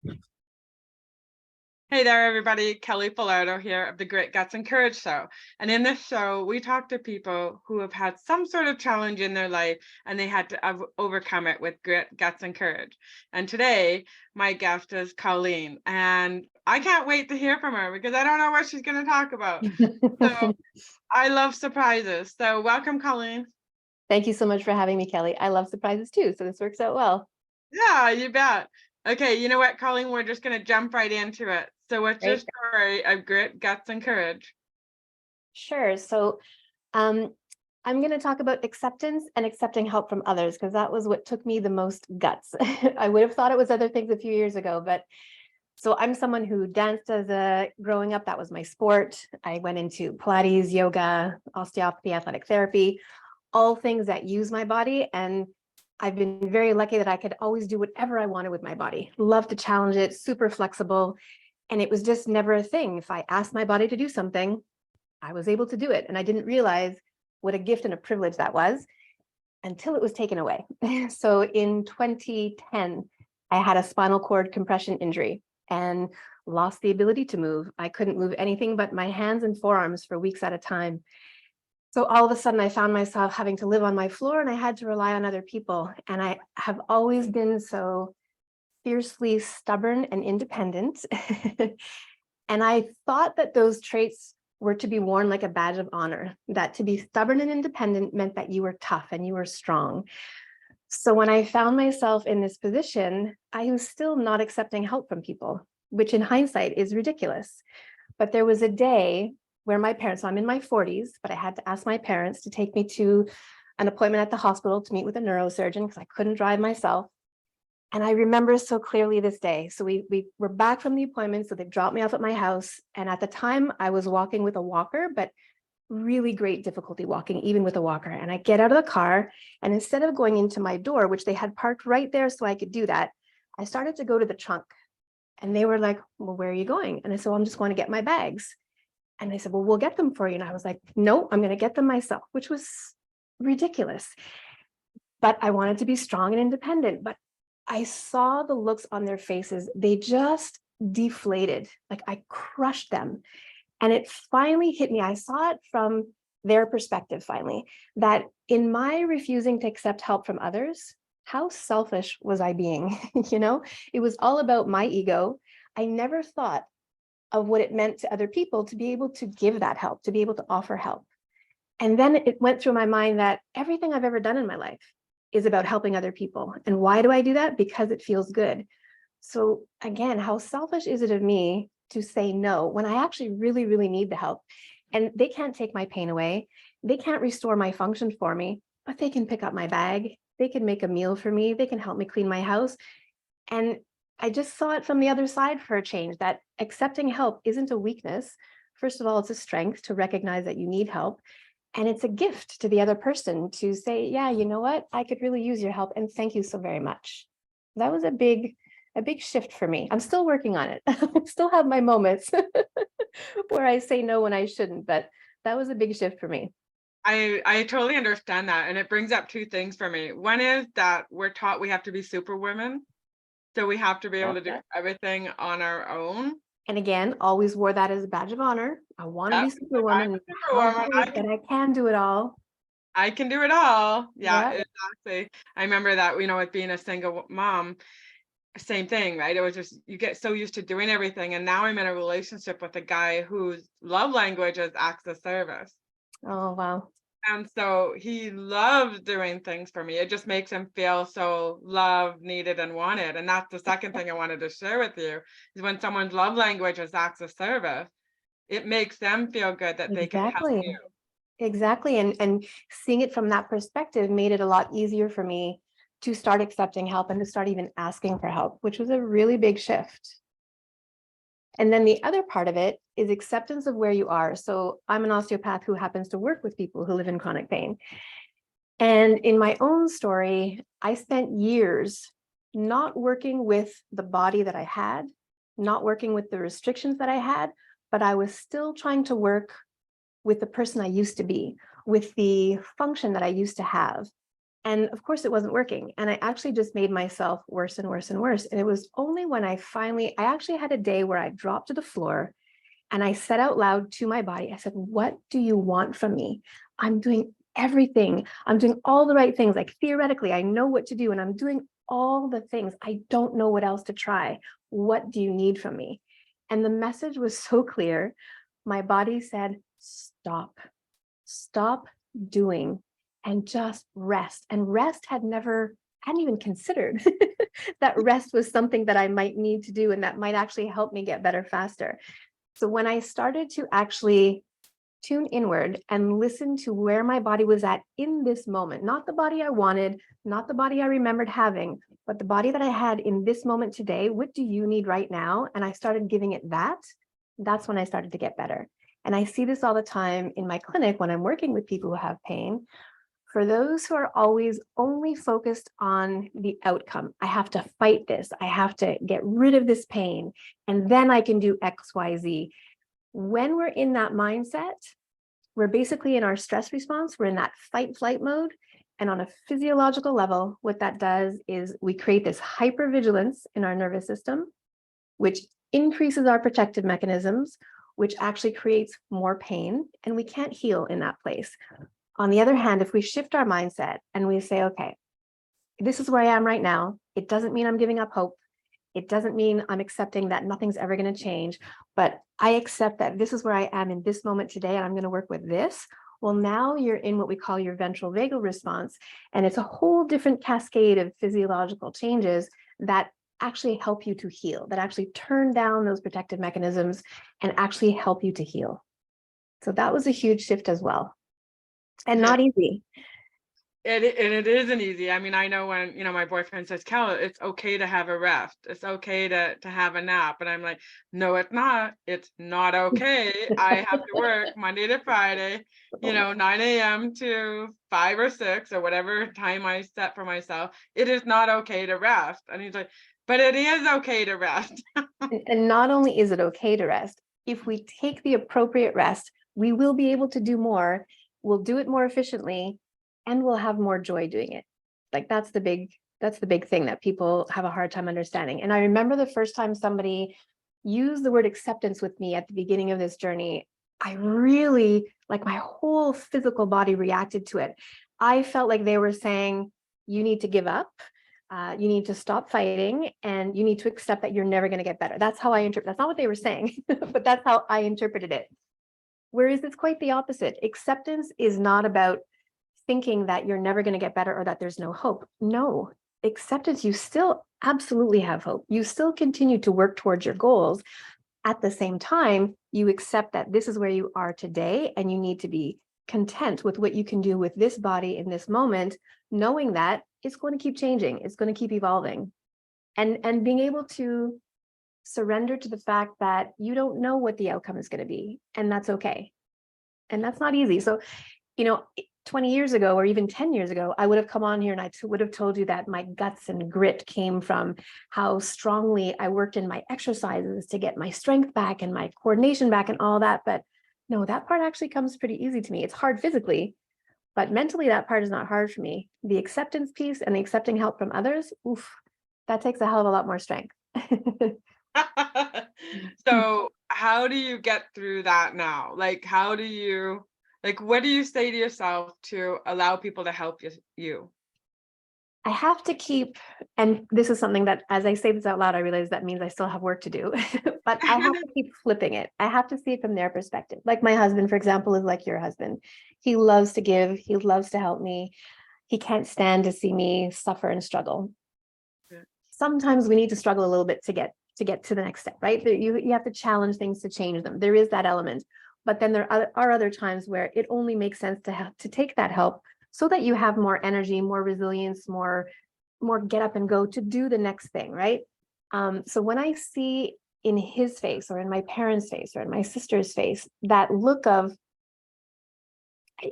Hey there, everybody. Kelly Filardo here of the Grit, Guts, and Courage Show. And in this show, we talk to people who have had some sort of challenge in their life and they had to overcome it with grit, guts, and courage. And today, my guest is Colleen. And I can't wait to hear from her because I don't know what she's going to talk about. So I love surprises. So welcome, Colleen. Thank you so much for having me, Kelly. I love surprises too, so this works out well. Yeah, you bet. Okay, you know what, Colleen? We're just going to jump right into it. So what's your Great. story of grit, guts, and courage? Sure. So I'm going to talk about acceptance and accepting help from others, because that was what took me the most guts. I would have thought it was other things a few years ago, but so I'm someone who danced growing up. That was my sport. I went into Pilates, yoga, osteopathy, athletic therapy, all things that use my body. And I've been very lucky that I could always do whatever I wanted with my body. Love to challenge it, super flexible. And it was just never a thing. If I asked my body to do something, I was able to do it. And I didn't realize what a gift and a privilege that was until it was taken away. So in 2010, I had a spinal cord compression injury and lost the ability to move. I couldn't move anything but my hands and forearms for weeks at a time. So all of a sudden I found myself having to live on my floor and I had to rely on other people. And I have always been so fiercely stubborn and independent. And I thought that those traits were to be worn like a badge of honor, that to be stubborn and independent meant that you were tough and you were strong. So when I found myself in this position, I was still not accepting help from people, which in hindsight is ridiculous. But there was a day where my parents, so I'm in my 40s, but I had to ask my parents to take me to an appointment at the hospital to meet with a neurosurgeon because I couldn't drive myself. And I remember so clearly this day. So we were back from the appointment. So they dropped me off at my house. And at the time I was walking with a walker, but really great difficulty walking, even with a walker. And I get out of the car and instead of going into my door, which they had parked right there so I could do that, I started to go to the trunk. And they were like, well, where are you going? And I said, well, I'm just going to get my bags. And they said, well, we'll get them for you. And I was like, no, I'm going to get them myself, which was ridiculous. But I wanted to be strong and independent. But I saw the looks on their faces. They just deflated, like I crushed them. And it finally hit me. I saw it from their perspective finally, that in my refusing to accept help from others, how selfish was I being? It was all about my ego. I never thought of what it meant to other people to be able to give that help, to be able to offer help. And then it went through my mind that everything I've ever done in my life is about helping other people. And why do I do that? Because it feels good. So again, how selfish is it of me to say no when I actually really, really need the help? And they can't take my pain away. They can't restore my function for me, but they can pick up my bag. They can make a meal for me. They can help me clean my house. And I just saw it from the other side for a change, that accepting help isn't a weakness. First of all, it's a strength to recognize that you need help. And it's a gift to the other person to say, yeah, you know what? I could really use your help. And thank you so very much. That was a big shift for me. I'm still working on it. I still have my moments where I say no when I shouldn't, but that was a big shift for me. I totally understand that. And it brings up two things for me. One is that we're taught we have to be Superwoman. So we have to be able to do everything on our own. And again, always wore that as a badge of honor. I want to Yep. be Superwoman, Superwoman. but I can do it all. I can do it all. Yeah, Yeah, exactly. I remember that, with being a single mom, same thing, right? It was just, you get so used to doing everything. And now I'm in a relationship with a guy whose love language is acts of service. oh, wow. And so he loves doing things for me. It just makes him feel so loved, needed, and wanted. And that's the second thing I wanted to share with you is when someone's love language is acts of service, it makes them feel good that they can help Exactly. you. Exactly. And seeing it from that perspective made it a lot easier for me to start accepting help and to start even asking for help, which was a really big shift. And then the other part of it is acceptance of where you are. So I'm an osteopath who happens to work with people who live in chronic pain. And in my own story, I spent years not working with the body that I had, not working with the restrictions that I had, but I was still trying to work with the person I used to be, with the function that I used to have. And of course it wasn't working. And I actually just made myself worse and worse and worse. And it was only when I actually had a day where I dropped to the floor and I said out loud to my body, I said, what do you want from me? I'm doing everything. I'm doing all the right things. Like theoretically, I know what to do and I'm doing all the things. I don't know what else to try. What do you need from me? And the message was so clear. My body said, stop doing and just rest. And rest hadn't even considered that rest was something that I might need to do and that might actually help me get better faster. So when I started to actually tune inward and listen to where my body was at in this moment, not the body I wanted, not the body I remembered having, but the body that I had in this moment today, what do you need right now? And I started giving it that's when I started to get better. And I see this all the time in my clinic when I'm working with people who have pain. For those who are always only focused on the outcome, I have to fight this, I have to get rid of this pain, and then I can do X, Y, Z. When we're in that mindset, we're basically in our stress response, we're in that fight flight mode. And on a physiological level, what that does is we create this hypervigilance in our nervous system, which increases our protective mechanisms, which actually creates more pain, and we can't heal in that place. On the other hand, if we shift our mindset and we say, okay, this is where I am right now, it doesn't mean I'm giving up hope. It doesn't mean I'm accepting that nothing's ever going to change, but I accept that this is where I am in this moment today, and I'm going to work with this. Well, now you're in what we call your ventral vagal response, and it's a whole different cascade of physiological changes that actually help you to heal, that actually turn down those protective mechanisms and actually help you to heal. So that was a huge shift as well. And not easy. It isn't easy. I mean, I know when, my boyfriend says, Kel, it's okay to have a rest. It's okay to have a nap. And I'm like, no, it's not. It's not okay. I have to work Monday to Friday, 9 a.m. to 5 or 6 or whatever time I set for myself. It is not okay to rest. And he's like, but it is okay to rest. And not only is it okay to rest, if we take the appropriate rest, we will be able to do more. We'll do it more efficiently, and we'll have more joy doing it. Like that's the big thing that people have a hard time understanding. And I remember the first time somebody used the word acceptance with me at the beginning of this journey, I really, like my whole physical body reacted to it. I felt like they were saying, you need to give up. You need to stop fighting, and you need to accept that you're never going to get better. That's how I interpret. That's not what they were saying, but that's how I interpreted it. Whereas it's quite the opposite. Acceptance is not about thinking that you're never going to get better or that there's no hope. No, acceptance, you still absolutely have hope. You still continue to work towards your goals. At the same time, you accept that this is where you are today, and you need to be content with what you can do with this body in this moment, knowing that it's going to keep changing, it's going to keep evolving, and being able to surrender to the fact that you don't know what the outcome is going to be, and that's okay. And that's not easy. So, 20 years ago, or even 10 years ago, I would have come on here and I would have told you that my guts and grit came from how strongly I worked in my exercises to get my strength back and my coordination back and all that. But no, that part actually comes pretty easy to me. It's hard physically, but mentally that part is not hard for me. The acceptance piece and the accepting help from others, oof, that takes a hell of a lot more strength. So how do you get through that now? Like, what do you say to yourself to allow people to help you? I have to keep, and this is something that as I say this out loud, I realize that means I still have work to do, but I have to keep flipping it. I have to see it from their perspective. Like my husband, for example, is like your husband. He loves to give, he loves to help me. He can't stand to see me suffer and struggle. Yeah. Sometimes we need to struggle a little bit to get to the next step, right? You have to challenge things to change them. There is that element. But then there are other times where it only makes sense to take that help so that you have more energy, more resilience, more get up and go to do the next thing, right? So when I see in his face or in my parents' face or in my sister's face, that look of,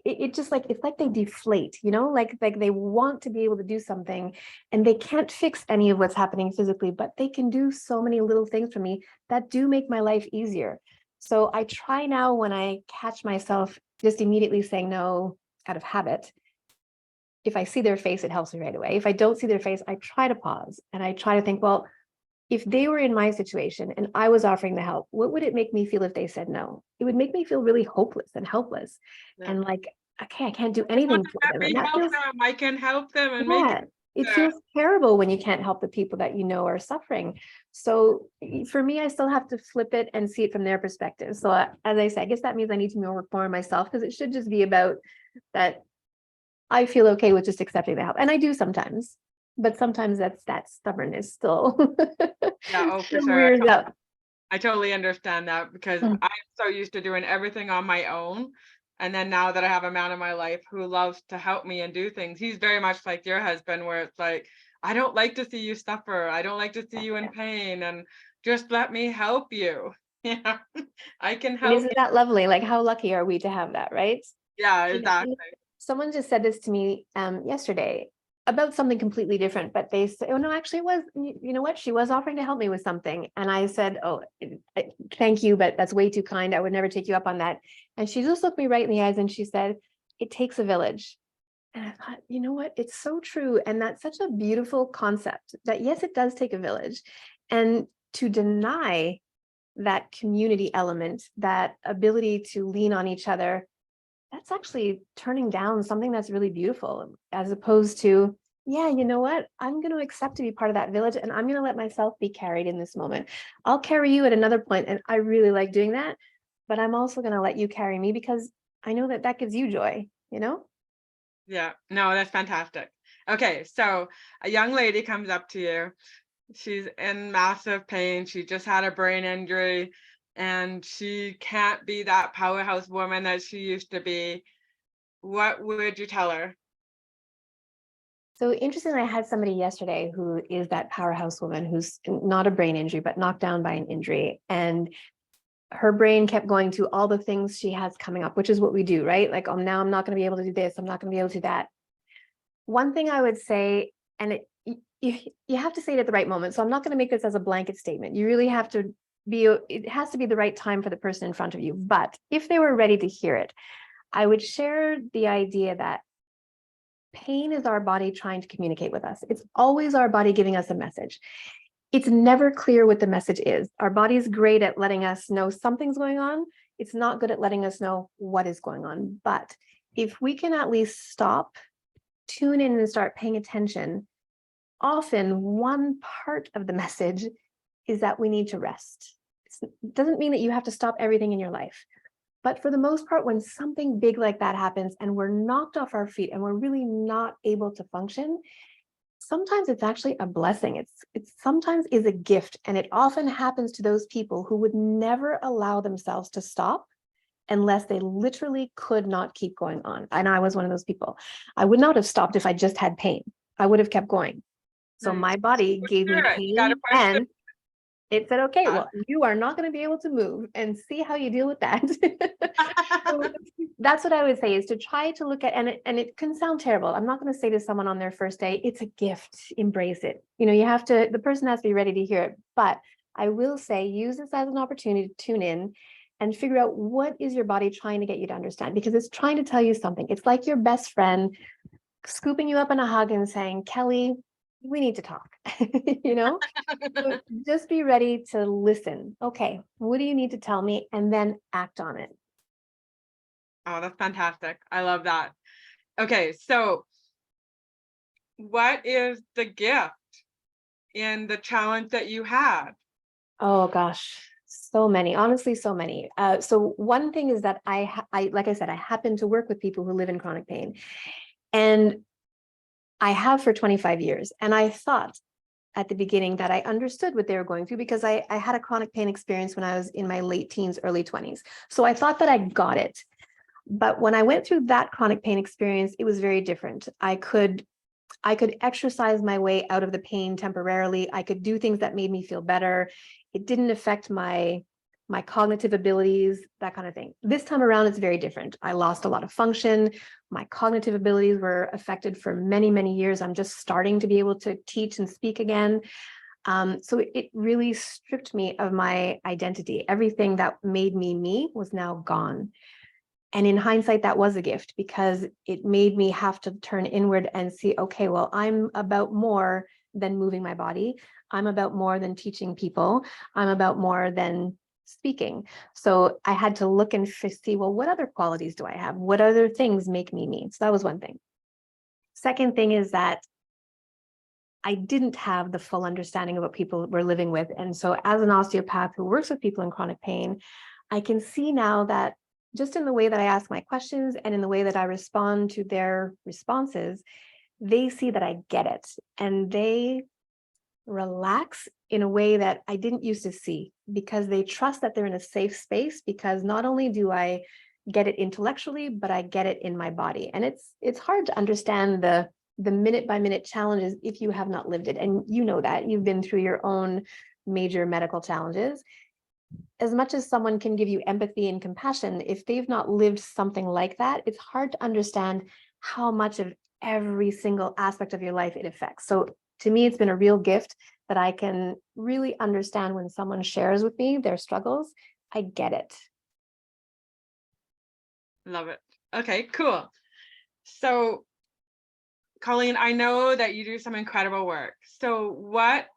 it just like, it's like they deflate, like they want to be able to do something and they can't fix any of what's happening physically, but they can do so many little things for me that do make my life easier. So I try now when I catch myself just immediately saying no out of habit, if I see their face, it helps me right away. If I don't see their face, I try to pause and I try to think, well, if they were in my situation and I was offering the help, what would it make me feel if they said no? It would make me feel really hopeless and helpless. Yeah. And like, okay, I can't do Just want anything to for let them. me And that help feels, them. I can help them and make yeah, it it. feels terrible when you can't help the people that you know are suffering. So for me, I still have to flip it and see it from their perspective. So as I say, I guess that means I need to work more on myself, because it should just be about that I feel okay with just accepting the help. And I do sometimes, but sometimes that stubbornness still, Yeah, oh, for still sure. rears up. I totally understand that, because Mm. I'm so used to doing everything on my own. And then now that I have a man in my life who loves to help me and do things, he's very much like your husband, where it's like, I don't like to see you suffer. I don't like to see you in pain, and just let me help you. Yeah, I can And help isn't you. that lovely? Like, how lucky are we to have that, right? Yeah, And exactly. someone just said this to me yesterday about something completely different, but they said, oh no, actually it was, you know what? She was offering to help me with something. And I said, oh, thank you, but that's way too kind. I would never take you up on that. And she just looked me right in the eyes and she said, it takes a village. And I thought, you know what? It's so true. And that's such a beautiful concept that yes, it does take a village. And to deny that community element, that ability to lean on each other, that's actually turning down something that's really beautiful, as opposed to, yeah, you know what? I'm going to accept to be part of that village and I'm going to let myself be carried in this moment. I'll carry you at another point, and I really like doing that, but I'm also going to let you carry me because I know that that gives you joy, you know? Yeah, no, that's fantastic. Okay, so a young lady comes up to you. She's in massive pain. She just had a brain injury, and she can't be that powerhouse woman that she used to be. What would you tell her? So interestingly, I had somebody yesterday who is that powerhouse woman who's not a brain injury, but knocked down by an injury. And her brain kept going to all the things she has coming up, which is what we do, right? Like, oh, now I'm not going to be able to do this. I'm not going to be able to do that. One thing I would say, and you have to say it at the right moment. So I'm not going to make this as a blanket statement. You really have to it has to be the right time for the person in front of you. But if they were ready to hear it, I would share the idea that pain is our body trying to communicate with us. It's always our body giving us a message. It's never clear what the message is. Our body is great at letting us know something's going on. It's not good at letting us know what is going on. But if we can at least stop, tune in and start paying attention, often one part of the message is that we need to rest. It doesn't mean that you have to stop everything in your life. But for the most part, when something big like that happens and we're knocked off our feet and we're really not able to function, sometimes it's actually a blessing. It's sometimes is a gift. And it often happens to those people who would never allow themselves to stop unless they literally could not keep going on. And I was one of those people. I would not have stopped if I just had pain. I would have kept going. So Hmm. my body Push gave me through it. You got to pain push through and it said, okay, that. well, you are not going to be able to move, and see how you deal with that. So that's what I would say, is to try to look at, and it can sound terrible. I'm not going to say to someone on their first day, it's a gift, embrace it. You know, you have to, the person has to be ready to hear it. But I will say, use this as an opportunity to tune in and figure out what is your body trying to get you to understand, because it's trying to tell you something. It's like your best friend scooping you up in a hug and saying, Kelly, we need to talk, you know? So just be ready to listen. Okay, what do you need to tell me? And then act on it. Oh, that's fantastic. I love that. Okay, so what is the gift in the challenge that you had? Oh gosh, so many, honestly, so many. So one thing is that I, like I said, I happen to work with people who live in chronic pain, and I have for 25 years. And I thought at the beginning that I understood what they were going through, because I had a chronic pain experience when I was in my late teens, early 20s. So I thought that I got it. But when I went through that chronic pain experience, it was very different. I could exercise my way out of the pain temporarily. I could do things that made me feel better. It didn't affect my cognitive abilities, that kind of thing. This time around, it's very different. I lost a lot of function. My cognitive abilities were affected for many, many years. I'm just starting to be able to teach and speak again. So it really stripped me of my identity. Everything that made me me was now gone. And in hindsight, that was a gift because it made me have to turn inward and see, okay, well, I'm about more than moving my body. I'm about more than teaching people. I'm about more than speaking. So I had to look and see, well, what other qualities do I have? What other things make me me? So that was one thing. Second thing is that I didn't have the full understanding of what people were living with. And so as an osteopath who works with people in chronic pain, I can see now that just in the way that I ask my questions and in the way that I respond to their responses, they see that I get it and they relax in a way that I didn't used to see because they trust that they're in a safe space because not only do I get it intellectually, but I get it in my body. And it's hard to understand the minute by minute challenges if you have not lived it. And you know that you've been through your own major medical challenges. As much as someone can give you empathy and compassion, if they've not lived something like that, it's hard to understand how much of every single aspect of your life it affects. So to me, it's been a real gift that I can really understand when someone shares with me their struggles. I get it. Love it. Okay, cool. So, Colleen, I know that you do some incredible work. So what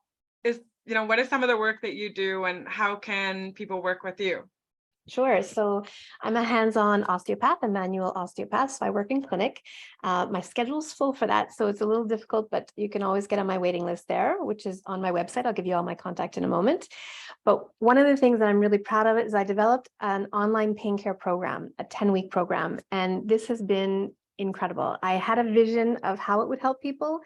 is, what is some of the work that you do and how can people work with you? Sure. So I'm a hands-on osteopath, a manual osteopath. So I work in clinic. My schedule's full for that. So it's a little difficult, but you can always get on my waiting list there, which is on my website. I'll give you all my contact in a moment. But one of the things that I'm really proud of is I developed an online pain care program, a 10-week program. And this has been incredible. I had a vision of how it would help people,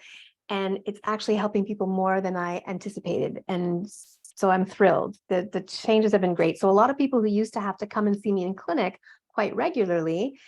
and it's actually helping people more than I anticipated. And so I'm thrilled. The changes have been great. So a lot of people who used to have to come and see me in clinic quite regularly,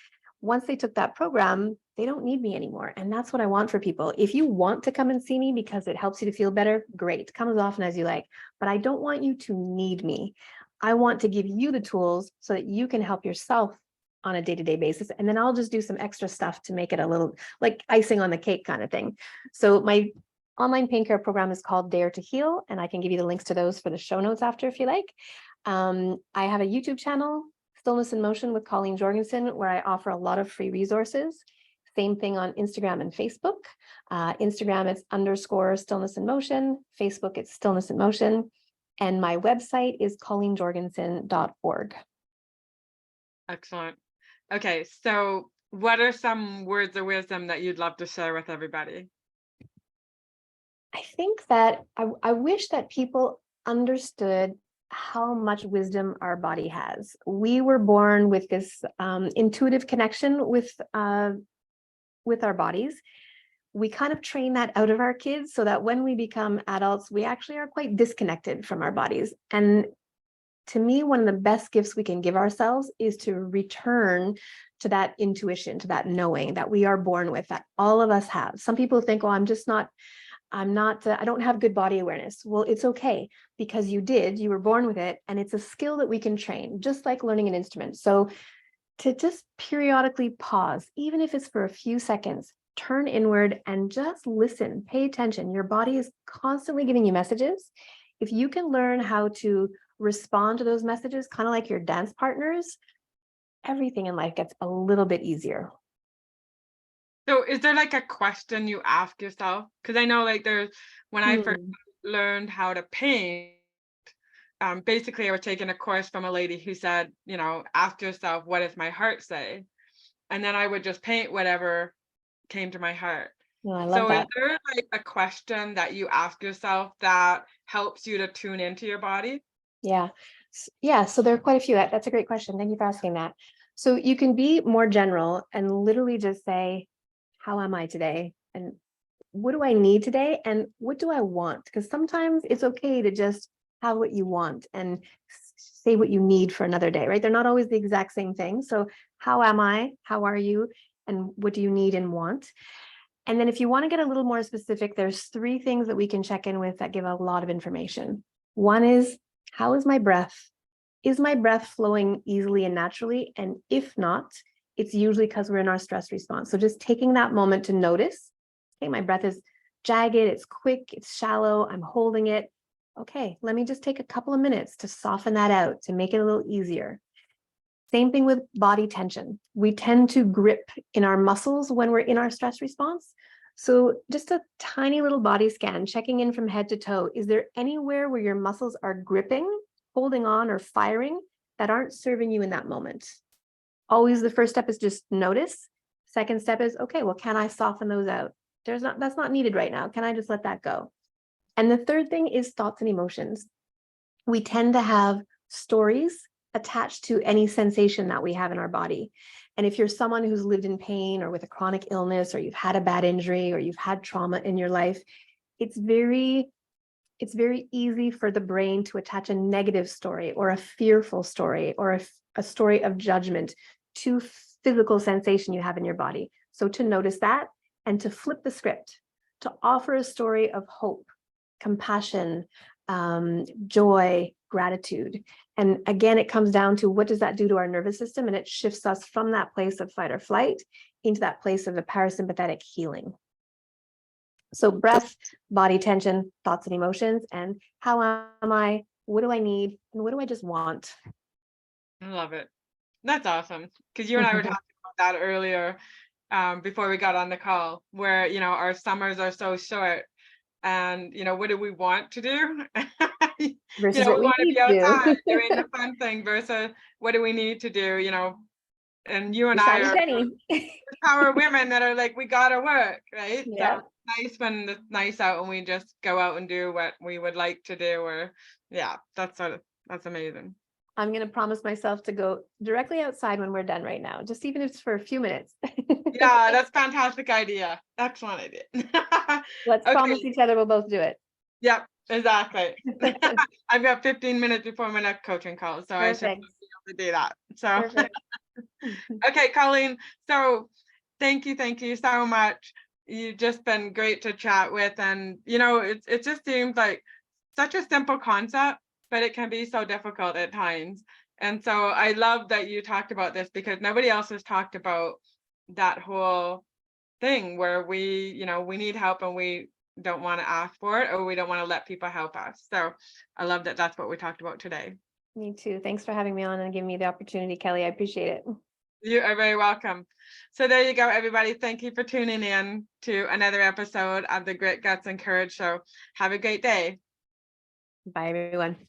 once they took that program, they don't need me anymore. And that's what I want for people. If you want to come and see me because it helps you to feel better, great. Come as often as you like. But I don't want you to need me. I want to give you the tools so that you can help yourself on a day-to-day basis. And then I'll just do some extra stuff to make it a little like icing on the cake kind of thing. So my online pain care program is called Dare to Heal, and I can give you the links to those for the show notes after if you like. I have a YouTube channel, Stillness in Motion with Colleen Jorgensen, where I offer a lot of free resources. Same thing on Instagram and Facebook. Instagram, it's _ Stillness in Motion. Facebook, it's Stillness in Motion. And my website is ColleenJorgensen.org. Excellent. Okay, so what are some words of wisdom that you'd love to share with everybody? I think that I wish that people understood how much wisdom our body has. We were born with this intuitive connection with our bodies. We kind of train that out of our kids so that when we become adults, we actually are quite disconnected from our bodies. And to me, one of the best gifts we can give ourselves is to return to that intuition, to that knowing that we are born with, that all of us have. Some people think, oh, I don't have good body awareness. Well, it's okay because you were born with it, and it's a skill that we can train, just like learning an instrument. So to just periodically pause, even if it's for a few seconds, turn inward and just listen, pay attention. Your body is constantly giving you messages. If you can learn how to respond to those messages, kind of like your dance partners, everything in life gets a little bit easier. So is there like a question you ask yourself? Because I know like when I first learned how to paint, basically I was taking a course from a lady who said, ask yourself, what does my heart say? And then I would just paint whatever came to my heart. No, I love So is that. there like a question that you ask yourself that helps you to tune into your body? Yeah. Yeah. So there are quite a few. That's a great question. Thank you for asking that. So you can be more general and literally just say, how am I today? And what do I need today? And what do I want? Because sometimes it's okay to just have what you want and say what you need for another day, right? They're not always the exact same thing. So how am I? How are you? And what do you need and want? And then if you want to get a little more specific, there's 3 things that we can check in with that give a lot of information. One is, how is my breath? Is my breath flowing easily and naturally? And if not, it's usually because we're in our stress response. So just taking that moment to notice, okay, my breath is jagged, it's quick, it's shallow, I'm holding it. Okay, let me just take a couple of minutes to soften that out, to make it a little easier. Same thing with body tension. We tend to grip in our muscles when we're in our stress response. So just a tiny little body scan, checking in from head to toe. Is there anywhere where your muscles are gripping, holding on, or firing that aren't serving you in that moment? Always the first step is just notice. Second step is, okay, well, can I soften those out? That's not needed right now. Can I just let that go? And the third thing is thoughts and emotions. We tend to have stories attached to any sensation that we have in our body. And if you're someone who's lived in pain or with a chronic illness, or you've had a bad injury, or you've had trauma in your life, it's very easy for the brain to attach a negative story or a fearful story or a story of judgment to physical sensation you have in your body. So to notice that and to flip the script, to offer a story of hope, compassion, joy, gratitude. And again, it comes down to, what does that do to our nervous system? And it shifts us from that place of fight or flight into that place of the parasympathetic healing. So breath, body tension, thoughts and emotions, and how am I? What do I need? And what do I just want? I love it. That's awesome. Because you and I were talking about that earlier, before we got on the call, where, our summers are so short, and, what do we want to do? Versus We what we want to need be to outside do. doing the fun thing versus what do we need to do, and you and The I shiny are penny. the power women that are like, we gotta work, right? Yeah. So nice when it's nice out and we just go out and do what we would like to do, or that's amazing. I'm going to promise myself to go directly outside when we're done right now, just even if it's for a few minutes. Yeah, that's fantastic idea. Excellent idea. Let's promise Okay. each other we'll both do it. Yep, exactly. I've got 15 minutes before my next coaching call, so I should Perfect. be able to do that. So, Perfect. okay, Colleen. So, thank you so much. You've just been great to chat with, and it just seems like such a simple concept, but it can be so difficult at times. And so I love that you talked about this, because nobody else has talked about that whole thing where we need help and we don't want to ask for it, or we don't want to let people help us. So I love that that's what we talked about today. Me too. Thanks for having me on and giving me the opportunity, Kelly. I appreciate it. You are very welcome. So there you go, everybody. Thank you for tuning in to another episode of the Grit, Guts, and Courage Show. Have a great day. Bye, everyone.